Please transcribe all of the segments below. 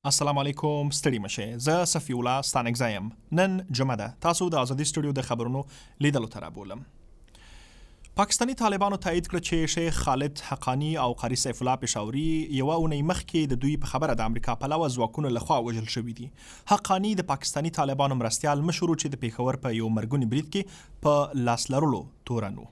السلام علیکم، ستړي مشه. زه صفی الله ستانکزی یم. نن جمعه ده. تاسو د ازادي سټوډیو د خبرونو لیدلو ته رابولم. پاکستانی طالبانو تایید کړ چې شیخ خالد حقانی او قاری سیف الله پېښوري یوه اونۍ مخکې د دوی په خبره د امریکا پلوه ځواکونو لخوا وژل شوي دي. حقانی د پاکستانی طالبانو مرستیال مشر چې د پېښور په یو مرګوني برید کې په لاس لرلو تورن و.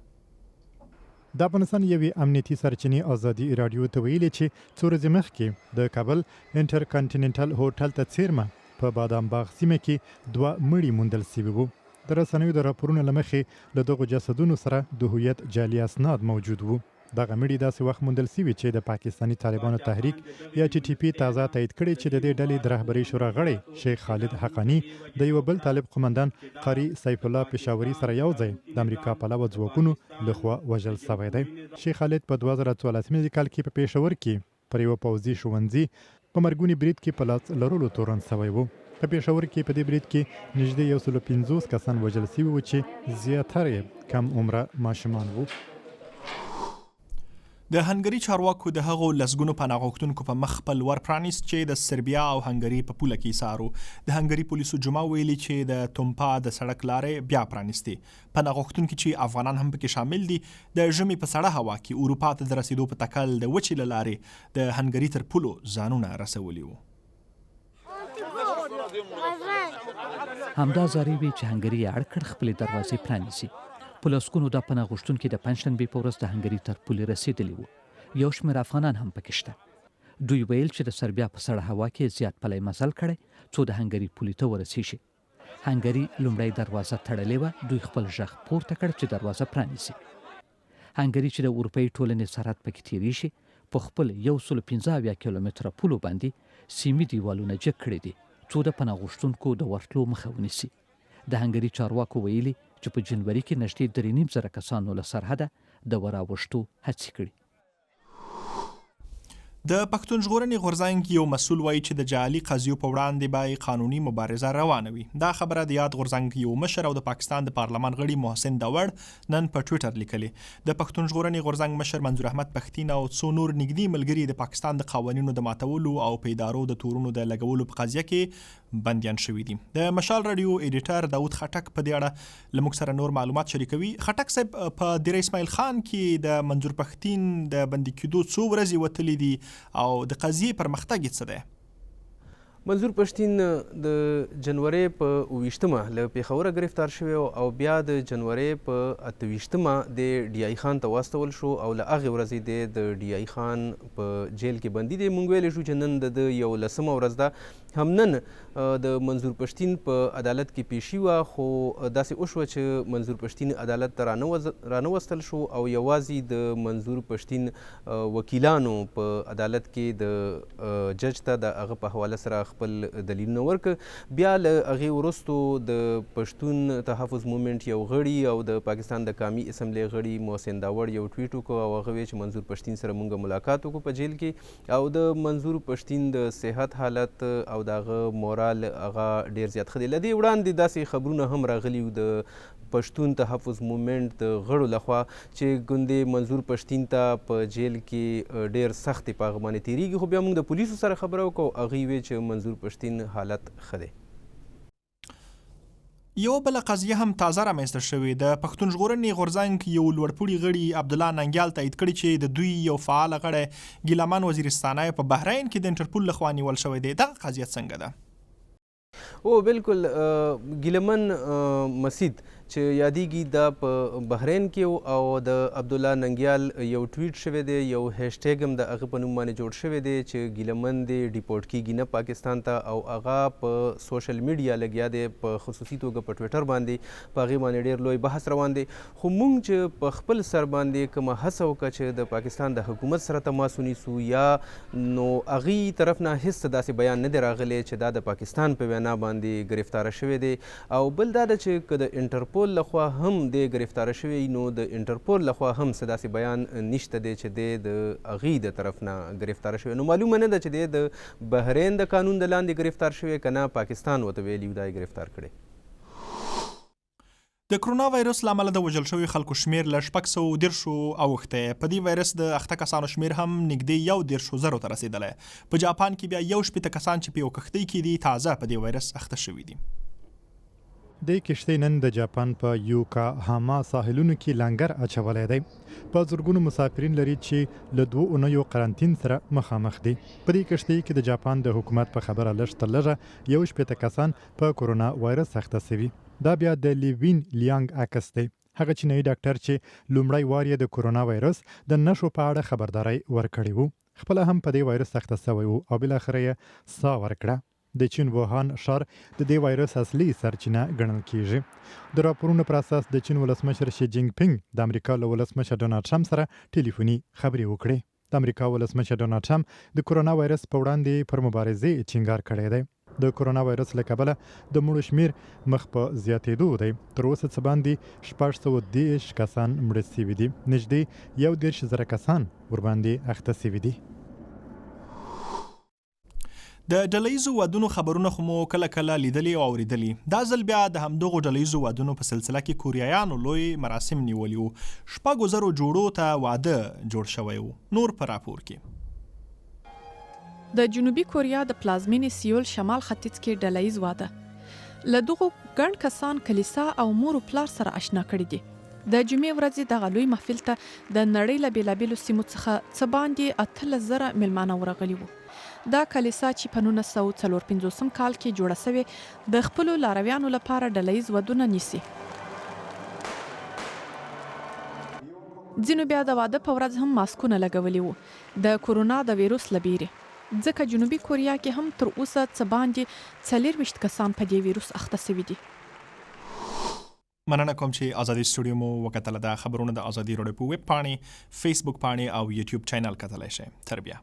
د افغانستان یوې امنیتي سرچینې ازادي راډیو ته ویلي چې څو ورځې مخکې د کابل انټرکانټیننټل هوټل ته څیرمه په بادام باغ سیمه کې 2 مړي موندل شوي وو. د رسنیو د راپورونو له مخې له دغو جسدونو سره د هویت جعلي اسناد موجود وو. دغه مړي داسې وخت موندل شوي چې د پاکستاني طالبانو تحریک یا ټي ټي پي تازه تایید کړی چې د دې ډلې د رهبرۍ شورا غړی شیخ خالد حقانی د یو بل طالب قومندان قاری سیف الله پېښوري سره یو ځای د امریکا پلوه ځواکونو لخوا وژل شوی دی. شیخ خالد په 2014 کال کې په پېښور کې پر یو پوځي ښوونځي په مرګوني برید کې په لاس لرلو تورن شوی و. په پېښور کې په دې برید کې نږدې 150 کسان وژل شوي وو چې زیاتره یې کم عمره ماشومان وو. د هنګري چارواکو د هغو لسګونو پناه غوښتونکو په مخ خپل ور پرانیست چې د سربیا او هنګري په پوله کې ایسار و. د هنګري پولیسو جمعه ویلي چې د تومپا د سړک لارې بیا پرانیستي. پناه غوښتونکي چې افغانان هم پکې شامل دي د ژمي په سړه هوا کې اروپا ته د رسیدو په تکل د وچې له لارې د هنګري تر پولو ځانونه رسولي وو. همدا زاری وی چې هنګري اړ کړ خپلې دروازې پرانیسي. په لسګونو د پناه غوښتونکي د پنجشنبې په ورځ د هنګري تر پولې رسېدلي وو. یو شمېر افغانان هم پکې شته. دوی ویل چې د سربیا په سړه هوا کې زیات پلی مزل کړی څو د هنګري پولې ته ورسیږي. هنګري لومړی دروازه تړلې وه. دوی خپل غږ پورته کړ چې دروازه پرانیسي. هنګري چې د اروپایي ټولنې سرحد پکې تېرېږي په خپل 115 کیلومتره پولو باندې سیمې دیوالونه جګ کړي دي څو د پناه غوښتونکو د ورتلو مخه ونیسي. د هنګري چارواکو ویلي چې په جنوري کې نږدې 3.5 کسانو له سرحده د وراوښتو هڅې کړي. د پښتون ژغورنې غورځنګ یو مسؤل وایي چې د جعلي قضیو په وړاندې به قانوني مبارزه روانه وي. دا خبره د یاد غورځنګ یو مشر او د پاکستان د پارلمان غړي محسن داوړ نن په ټویټر لیکلي. د پښتون ژغورنې غورځنګ مشر منظور احمد پښتین او څو نور نږدې ملګري د پاکستان د قوانینو د ماتولو او په ادارو د تورونو د لګولو په قضیه کې بندیان شوي دي. د مشال رادیو ایډیټر داود خټک په دې اړه له موږ سره نور معلومات شریکوي. خټک صاحب، په دیر اسماعیل خان کې د منظور پښتین د بندي کېدو څو ورځې وتلي دي او د قضیې پرمختګ څه دی؟ منظور پښتین د جنوري په 28 له پېښوره گرفتار شوی او بیا د جنوري په 28 د ډي آی خان ته واستول شو او له هغې ورځې د ډي آی خان په جیل کې بندي دی. موږ ویلی شو چې نن د یو 10مه ورځ ده. هم نن د منظور پښتین په عدالت کې پیشي وه، خو داسې وشوه چې منظور پښتین عدالت ته رانوستل شو او یوازې د منظور پښتین وکیلانو په عدالت کې د جج ته د هغه په حواله سره خپل دلیلونه ورکړه. بیا له هغې وروستو د پښتون تحفظ مومنټ یو غړي او د پاکستان د قامي اسمبلې غړي محسن داوړ یو ټویټ وکړو او هغه ویل چې منظور پښتین سره موږ ملاقات وکړو په جیل کې او د منظور پښتین د صحت حالت او د هغه مورال هغه ډېر زیات ښه دی. له دې وړاندې داسې خبرونه هم راغلي وو د پښتون تحفظ مومنټ د غړو لخوا چې ګوندې منظور پښتین ته په جیل کې ډېر سختې په هغه باندې تېرېږي. خو بیا موږ د پولیسو سره خبره وکړو، هغوی ویل چې منظور پښتین حالت ښه دی. یو بله قضیه هم تازه رامنځته شوې. د پښتون ژغورنې غورځنګ یو لوړپوړي غړي عبدالله ننګیال تایید کړي چې د دوی یو فعال غړی ګیلمان وزیرستانی په بحرین کې د انټرپول لخوا نیول شوی دی. دغه قضیه څنګه ده؟ او بالکل ګیلمن مسید چې یادېږي دا په بحرین کې او د عبدالله ننګیال یو ټویټ شوی دی، یو هیشټیګ هم د هغه په نوم باندې جوړ شوی دی چې ګیلمن دی ډیپورټ کیږي نه پاکستان ته او هغه په سوشل میډیا لګیا دی، په خصوصي توګه په ټویټر باندې په هغې باندې ډېر لوی بحث روان دی. خو موږ چې په خپل سر باندې کومه هڅه وکړه چې د پاکستان د حکومت سره تماس ونیسو یا نو هغې طرف نه هېڅ داسې بیان نه دی راغلی چې دا د پاکستان په وینا باندې ګرفتاره شوی دی. او بل دا ده چې که د انټرپول لخوا هم د ګرفتاره شوی نو د انټرپول لخوا هم څه داسې بیان نشته دی چې دی د هغې د طرف نه ګرفتاره شوی. نو معلومه نه ده چې دی د بحرین د قانون د لاندې ګرفتار شوی که نه پاکستان ورته ویلي دا یې ګرفتار کړی. د کرونا وایروس له امله د وژل شویو خلکو شمېر له 613 اوښتی. په دې وایرس د اخته کسانو شمېر هم نږدې 110,000 ته رسېدلی. په جاپان کې بیا 1 کسان چې په یو کښتۍ کې دي تازه په دې وایرس اخته شوي دي. د کښتۍ نن د جاپان په یوکاهاما ساحلونو کې لنګر اچولی دی. په زرګونو مسافرین لري چې له 2 اونیو قرنطین سره مخامخ دي. په دې کښتۍ کې د جاپان د حکومت په خبره لږ تر لږه 1 کسان په کرونا وایرس اخته شوي. دا بیا د لیوین لیانګ عکس دی. هغه چینایي ډاکټر چې لومړی وار یې د کرونا وایرس د نښو په اړه خبرداری ورکړی وو. خپله هم په دې وایرس اخته شوی وو او بالاخره یې ساه ورکړه. د چین ووهان ښار د دې وایرس اصلي سرچینه ګڼل کیږي. د راپورونو پر اساس د چین ولسمشر شي جینګ پینګ د امریکا له ولسمشر ډونالډ ټرمپ سره ټلیفوني خبرې وکړې. د امریکا ولسمشر ډونالډ ټرمپ د کرونا وایرس په وړاندې پر مبارزې ټینګار کړی دی. د کرونا وایرس له کبله د مړو شمیر مخ په زیاتېدو دی. تر اوسه څه باندې 610 کسان مړه شوي دي. نږدې 1,000 کسان ورباندې اخته شوي دي. د ډلهییزو وادونو خبرونه خو مو کله کله لیدلي او اوریدلي. دا ځل بیا د همدغو ډلهییزو وادونو په سلسله کې کوریایانو لوی مراسم نیولي وو. 6,000 جوړو ته واده جوړ شوی وو. نور په راپور کې. د جنوبي کوریا د پلازمینې سیول شمال ختیځ کې ډلهییز واده له دغو ګڼ کسان کلیسا او مور او پلار سره آشنا کړي دي. د جمعې ورځې دغه لوی محفل ته د نړۍ له بېلابېلو سیمو څخه څه باندې 18,000 میلمانه ورغلي وو. دا کلیسا چې په 1954 کال کې جوړه سوې د خپلو لارویانو لپاره ډلهییز ودونه نیسي. ځینو بیا د واده په ورځ هم ماسکونه لګولي وو د کرونا د ویروس له بیرې. ځکه جنوبي کوریا کې هم تر اوسه څه باندې 24 کسان په دې ویروس اخته شوي دي. مننه کوم چې ازادي سټوډیو مو وکتله. د خبرونه د ازادي راډیو په ویب پاڼې، فیسبوک پاڼې او یوټیوب چینل کتلی شئ. تربیه.